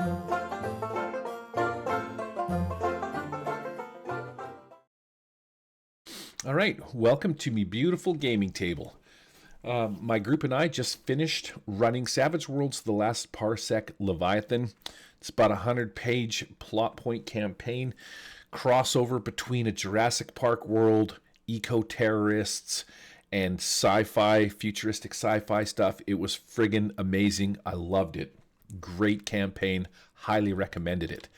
All right, welcome to me beautiful gaming table. My group and I just finished running Savage Worlds The Last Parsec Leviathan. It's about a 100-page plot point campaign, crossover between a Jurassic Park world, eco-terrorists, and sci-fi, futuristic sci-fi stuff. It was friggin' amazing. I loved it. Great campaign. Highly recommended it.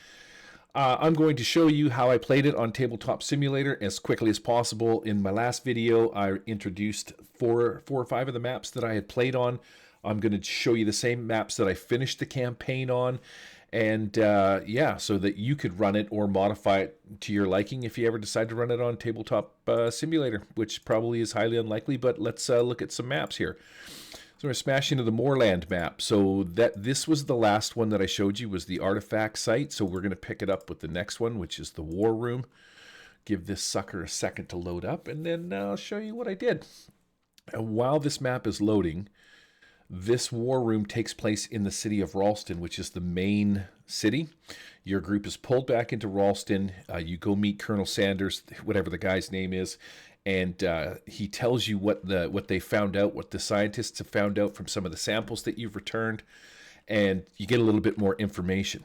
I'm going to show you how I played it on Tabletop Simulator as quickly as possible. In my last video, I introduced four or five of the maps that I had played on. I'm going to show you the same maps that I finished the campaign on. And yeah, so that you could run it or modify it to your liking if you ever decide to run it on Tabletop Simulator, which probably is highly unlikely, but let's look at some maps here. So we're smashing into the Moorland map. So this was the last one that I showed you, was the artifact site. So we're going to pick it up with the next one, which is the War Room. Give this sucker a second to load up, and then I'll show you what I did. And while this map is loading, this War Room takes place in the city of Ralston, which is the main city. Your group is pulled back into Ralston. You go meet Colonel Sanders, whatever the guy's name is, and he tells you what they found out, what the scientists have found out from some of the samples that you've returned, and you get a little bit more information.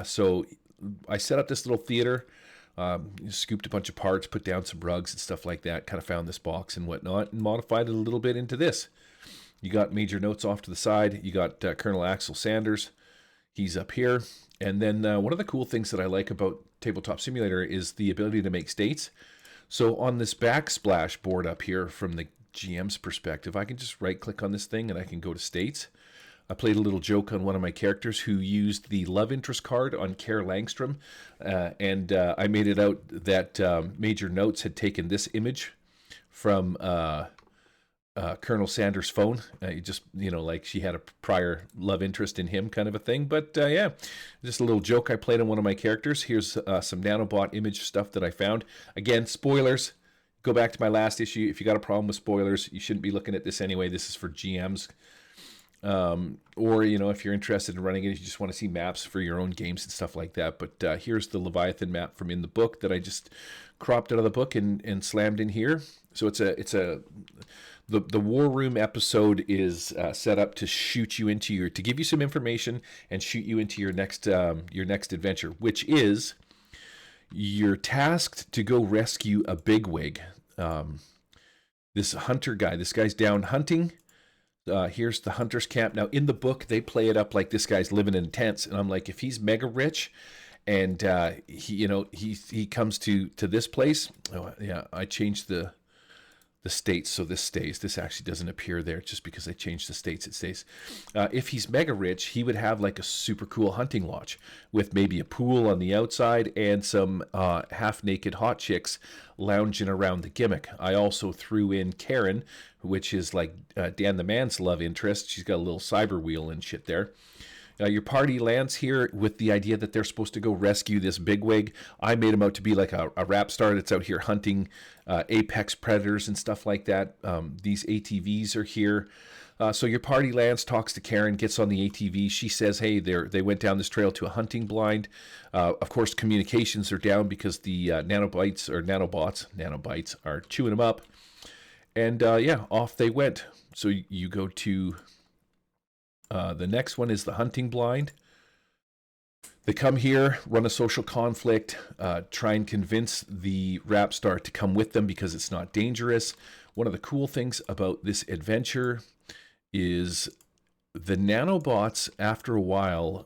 So I set up this little theater, scooped a bunch of parts, put down some rugs and stuff like that, kind of found this box and whatnot, and modified it a little bit into this. You got major notes off to the side. You got Colonel Axel Sanders. He's up here. And then one of the cool things that I like about Tabletop Simulator is the ability to make states. So on this backsplash board up here, from the GM's perspective, I can just right-click on this thing and I can go to states. I played a little joke on one of my characters who used the love interest card on Care Langstrom, and I made it out that Major Notes had taken this image from Colonel Sanders' phone. Just, like she had a prior love interest in him, kind of a thing. But yeah, just a little joke I played on one of my characters. Here's some nanobot image stuff that I found. Again, spoilers. Go back to my last issue. If you got a problem with spoilers, you shouldn't be looking at this anyway. This is for GMs. Or, if you're interested in running it, if you just want to see maps for your own games and stuff like that. But here's the Leviathan map from in the book that I just cropped out of the book and slammed in here. So the War Room episode is set up to shoot you into to give you some information and shoot you into your next adventure, which is you're tasked to go rescue a bigwig. This hunter guy, this guy's down hunting. Here's the hunter's camp. Now in the book, they play it up like this guy's living in tents, and I'm like, if he's mega rich, and he comes to this place. Oh yeah, I changed the states, so this stays. This actually doesn't appear there just because I changed the states. It stays. If he's mega rich, he would have like a super cool hunting lodge with maybe a pool on the outside and some half-naked hot chicks lounging around the gimmick. I also threw in Karen, which is like Dan the Man's love interest. She's got a little cyber wheel and shit there. Your party lands here with the idea that they're supposed to go rescue this bigwig. I made him out to be like a rap star that's out here hunting apex predators and stuff like that. These ATVs are here. So your party lands, talks to Karen, gets on the ATV. She says, hey, they went down this trail to a hunting blind. Of course, communications are down because the nanobots are chewing them up. And yeah, off they went. So you go to... the next one is the hunting blind. They come here, run a social conflict, try and convince the rap star to come with them because it's not dangerous. One of the cool things about this adventure is the nanobots, after a while,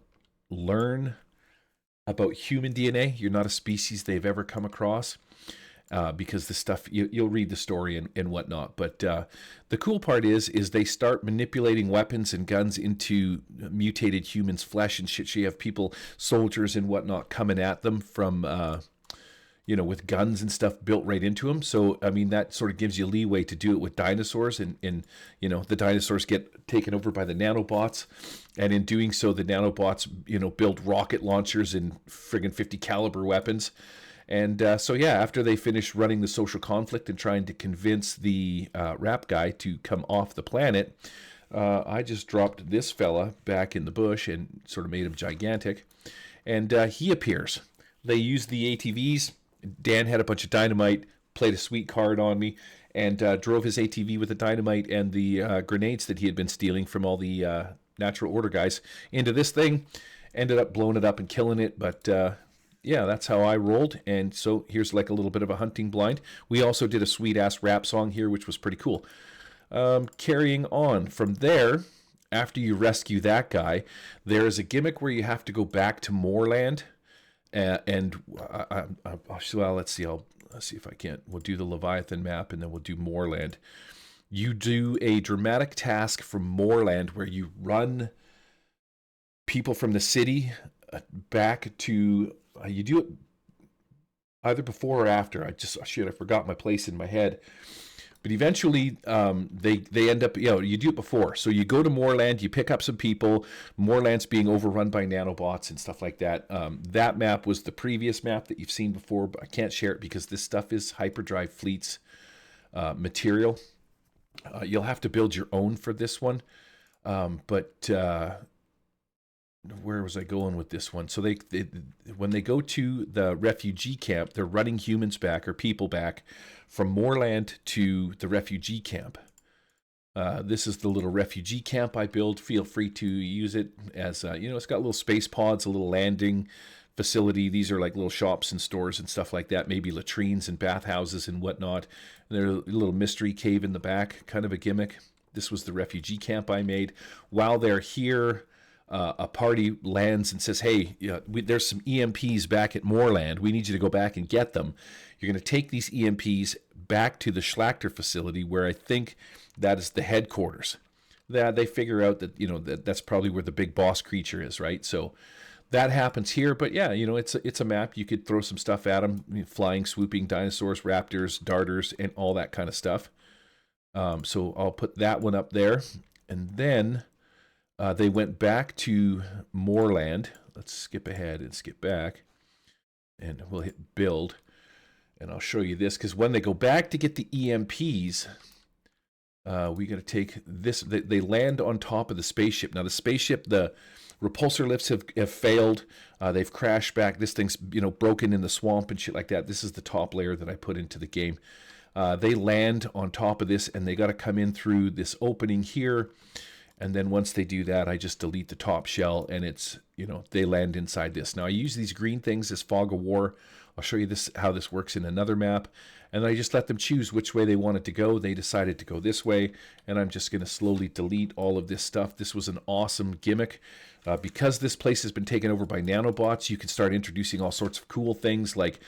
learn about human DNA. You're not a species they've ever come across. Because the stuff, you'll read the story and whatnot. But the cool part is they start manipulating weapons and guns into mutated humans' flesh and shit. So you have people, soldiers and whatnot, coming at them from, with guns and stuff built right into them. So, I mean, that sort of gives you leeway to do it with dinosaurs. And the dinosaurs get taken over by the nanobots. And in doing so, the nanobots, build rocket launchers and friggin' 50 caliber weapons. And so, yeah, after they finish running the social conflict and trying to convince the rap guy to come off the planet, I just dropped this fella back in the bush and sort of made him gigantic. And he appears. They used the ATVs. Dan had a bunch of dynamite, played a sweet card on me, and drove his ATV with the dynamite and the grenades that he had been stealing from all the Natural Order guys into this thing. Ended up blowing it up and killing it, but yeah, that's how I rolled. And so here's like a little bit of a hunting blind. We also did a sweet-ass rap song here, which was pretty cool. Carrying on from there, after you rescue that guy, there is a gimmick where you have to go back to Moorland. Well, let's see. Let's see if I can't. We'll do the Leviathan map, and then we'll do Moorland. You do a dramatic task from Moorland where you run people from the city back to. You do it either before or after. I forgot my place in my head. But eventually, they end up, you do it before. So you go to Moorland, you pick up some people. Moorland's being overrun by nanobots and stuff like that. That map was the previous map that you've seen before, but I can't share it because this stuff is Hyperdrive Fleet's material. You'll have to build your own for this one. But where was I going with this one? So they when they go to the refugee camp, they're running humans back or people back from Moorland to the refugee camp. This is the little refugee camp I built. Feel free to use it as, it's got little space pods, a little landing facility. These are like little shops and stores and stuff like that, maybe latrines and bathhouses and whatnot. And there's a little mystery cave in the back, kind of a gimmick. This was the refugee camp I made. While they're here, a party lands and says, hey, there's some EMPs back at Moorland. We need you to go back and get them. You're going to take these EMPs back to the Schlachter facility, where I think that is the headquarters. That they figure out that, that's probably where the big boss creature is, right? So that happens here. But yeah, it's a map. You could throw some stuff at them, flying, swooping dinosaurs, raptors, darters, and all that kind of stuff. So I'll put that one up there. And then they went back to Moorland. Let's skip ahead and skip back. And we'll hit build. And I'll show you this, because when they go back to get the EMPs, we got to take this. They land on top of the spaceship. Now, the spaceship, the repulsor lifts have failed. They've crashed back. This thing's broken in the swamp and shit like that. This is the top layer that I put into the game. They land on top of this, and they got to come in through this opening here. And then once they do that, I just delete the top shell, and it's, they land inside this. Now, I use these green things as fog of war. I'll show you how this works in another map. And I just let them choose which way they wanted to go. They decided to go this way, and I'm just going to slowly delete all of this stuff. This was an awesome gimmick. Because this place has been taken over by nanobots, you can start introducing all sorts of cool things. Like,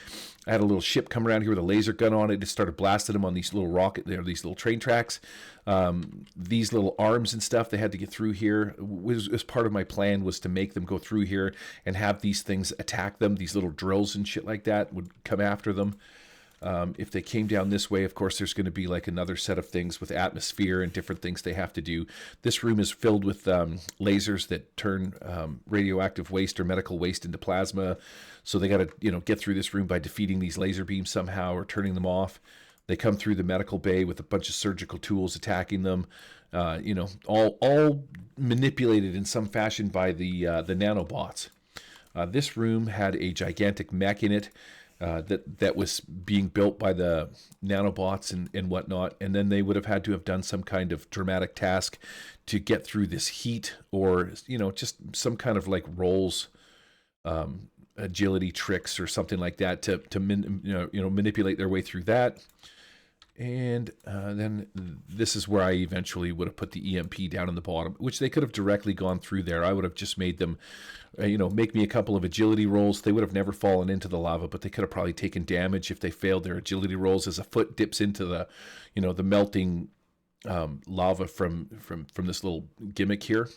I had a little ship come around here with a laser gun on it. It started blasting them on these little these little train tracks. These little arms and stuff they had to get through here. Was part of my plan was to make them go through here and have these things attack them. These little drills and shit like that would come after them. If they came down this way, of course, there's going to be like another set of things with atmosphere and different things they have to do. This room is filled with lasers that turn radioactive waste or medical waste into plasma. So they got to, get through this room by defeating these laser beams somehow or turning them off. They come through the medical bay with a bunch of surgical tools attacking them. All manipulated in some fashion by the nanobots. This room had a gigantic mech in it. That was being built by the nanobots and whatnot, and then they would have had to have done some kind of dramatic task to get through this heat, or just some kind of like rolls, agility tricks or something like that to manipulate their way through that. And then this is where I eventually would have put the EMP down in the bottom, which they could have directly gone through there. I would have just made them, make me a couple of agility rolls. They would have never fallen into the lava, but they could have probably taken damage if they failed their agility rolls as a foot dips into the, the melting lava from this little gimmick here.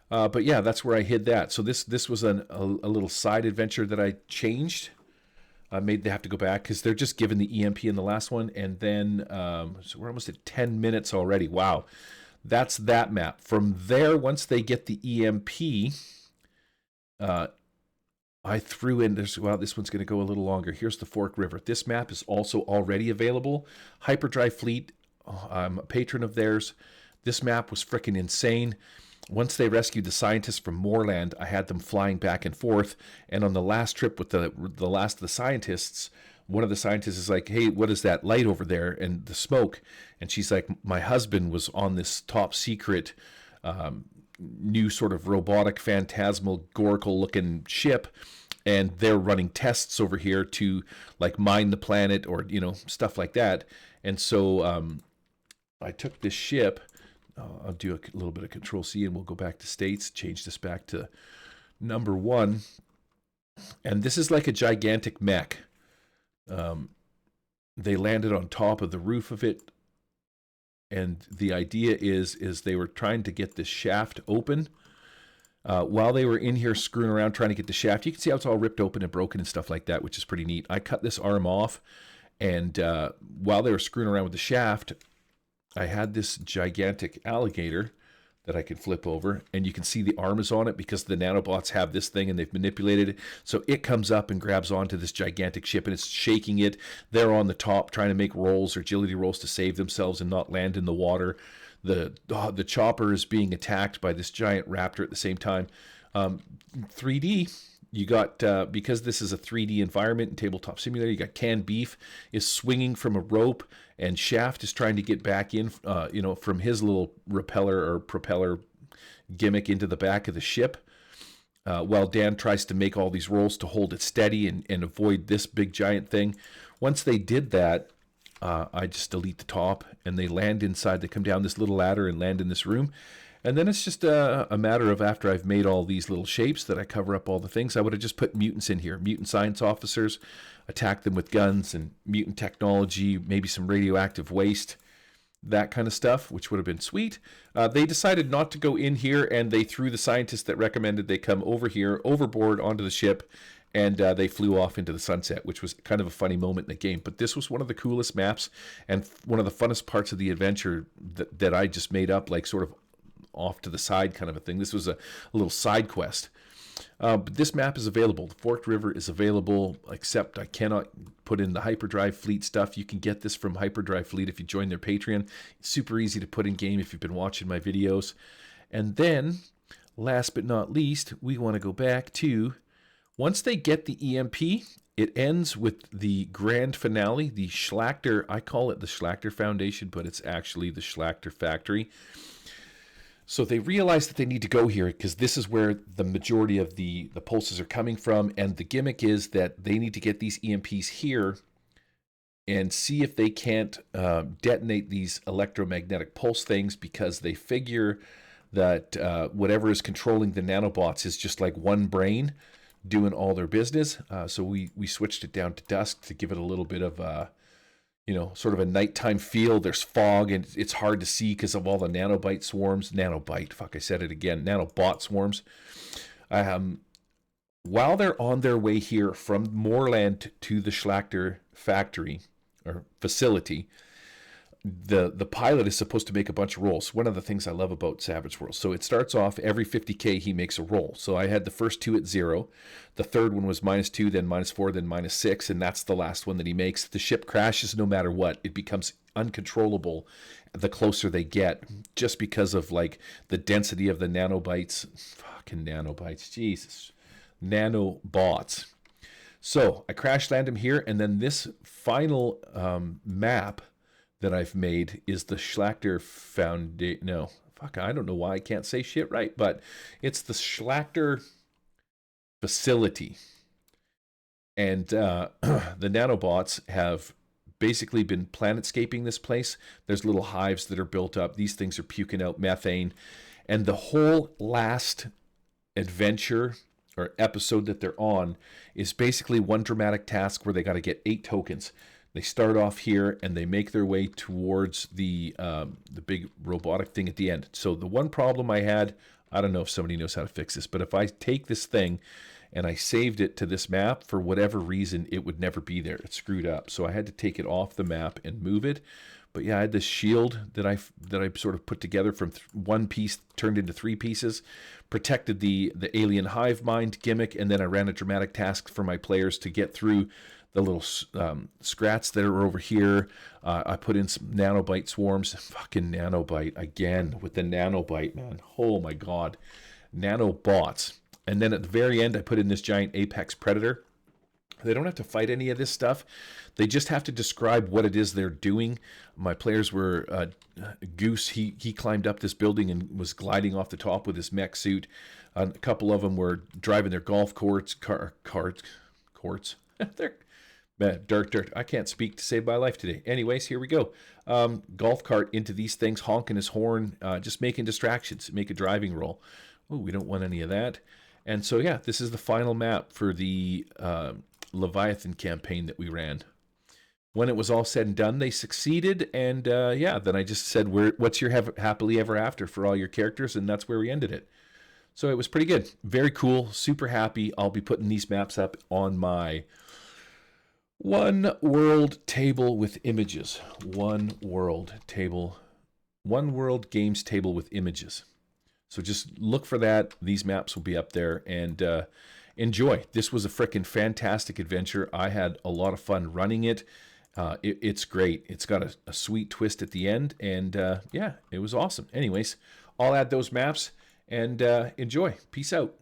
But yeah, that's where I hid that. So this was a little side adventure that I changed. Made they have to go back because they're just given the EMP in the last one. And then, so we're almost at 10 minutes already. Wow. That's that map. From there, once they get the EMP, I threw in, this one's going to go a little longer. Here's the Fork River. This map is also already available. Hyperdrive Fleet, I'm a patron of theirs. This map was freaking insane. Once they rescued the scientists from Moorland, I had them flying back and forth. And on the last trip with the last of the scientists, one of the scientists is like, hey, what is that light over there and the smoke? And she's like, my husband was on this top secret new sort of robotic, phantasmagorical looking ship, and they're running tests over here to like mine the planet or, you know, stuff like that. And so I took this ship. I'll do a little bit of Control C and we'll go back to states, change this back to number 1. And this is like a gigantic mech. They landed on top of the roof of it. And the idea is they were trying to get this shaft open. While they were in here screwing around trying to get the shaft, you can see how it's all ripped open and broken and stuff like that, which is pretty neat. I cut this arm off, and while they were screwing around with the shaft, I had this gigantic alligator that I could flip over, and you can see the arm is on it because the nanobots have this thing and they've manipulated it. So it comes up and grabs onto this gigantic ship and it's shaking it. They're on the top trying to make rolls or agility rolls to save themselves and not land in the water. The chopper is being attacked by this giant raptor at the same time. 3D. You got, because this is a 3D environment in Tabletop Simulator, you got Canned Beef is swinging from a rope, and Shaft is trying to get back in, from his little propeller gimmick into the back of the ship, while Dan tries to make all these rolls to hold it steady and avoid this big giant thing. Once they did that, I just delete the top, and they land inside. They come down this little ladder and land in this room. And then it's just a matter of, after I've made all these little shapes that I cover up all the things, I would have just put mutants in here. Mutant science officers, attack them with guns and mutant technology, maybe some radioactive waste, that kind of stuff, which would have been sweet. They decided not to go in here, and they threw the scientists that recommended they come over here, overboard onto the ship, and they flew off into the sunset, which was kind of a funny moment in the game. But this was one of the coolest maps and one of the funnest parts of the adventure that I just made up, like sort of off to the side kind of a thing. This was a little side quest. But this map is available. The Forked River is available, except I cannot put in the Hyperdrive Fleet stuff. You can get this from Hyperdrive Fleet if you join their Patreon. It's super easy to put in game if you've been watching my videos. And then, last but not least, we want to go back to, once they get the EMP, it ends with the grand finale, the Schlachter. I call it the Schlachter Foundation, but it's actually the Schlachter Factory. So they realize that they need to go here because this is where the majority of the pulses are coming from. And the gimmick is that they need to get these EMPs here and see if they can't detonate these electromagnetic pulse things, because they figure that whatever is controlling the nanobots is just like one brain doing all their business. So we switched it down to dusk to give it a little bit of sort of a nighttime feel. There's fog and it's hard to see because of all the nanobot swarms. Nanobot swarms. While they're on their way here from Moorland to the Schlachter factory or facility, the pilot is supposed to make a bunch of rolls. One of the things I love about Savage Worlds. So it starts off every 50K he makes a roll. So I had the first 2 at 0. The third one was -2, then -4, then -6, and that's the last one that he makes. The ship crashes no matter what. It becomes uncontrollable the closer they get, just because of like the density of the nanobites. Fucking nanobites, Jesus. Nanobots. So I crash land him here, and then this final map that I've made is the Schlachter Foundation. No, fuck, I don't know why I can't say shit right, but it's the Schlachter facility. And the nanobots have basically been planetscaping this place. There's little hives that are built up. These things are puking out methane. And the whole last adventure or episode that they're on is basically one dramatic task where they got to get 8 tokens. They start off here and they make their way towards the big robotic thing at the end. So the one problem I had, I don't know if somebody knows how to fix this, but if I take this thing and I saved it to this map, for whatever reason, it would never be there. It's screwed up. So I had to take it off the map and move it. But yeah, I had this shield that I sort of put together from one piece turned into 3 pieces, protected the alien hive mind gimmick, and then I ran a dramatic task for my players to get through the little scrats that are over here. I put in some nanobite swarms. Fucking nanobite again with the nanobite, man. Oh my god, nanobots. And then at the very end, I put in this giant apex predator. They don't have to fight any of this stuff. They just have to describe what it is they're doing. My players were Goose. He climbed up this building and was gliding off the top with his mech suit. A couple of them were driving their golf courts. They're dirt. I can't speak to save my life today. Anyways, here we go. Golf cart into these things, honking his horn, just making distractions, make a driving roll. Oh, we don't want any of that. And so, yeah, this is the final map for the Leviathan campaign that we ran. When it was all said and done, they succeeded. And yeah, then I just said, what's your happily ever after for all your characters? And that's where we ended it. So it was pretty good. Very cool. Super happy. I'll be putting these maps up on my One World table with images. One World Games table with images. So just look for that. These maps will be up there, and enjoy. This was a freaking fantastic adventure. I had a lot of fun running it. It's great. It's got a sweet twist at the end, and yeah, it was awesome. Anyways, I'll add those maps, and enjoy. Peace out.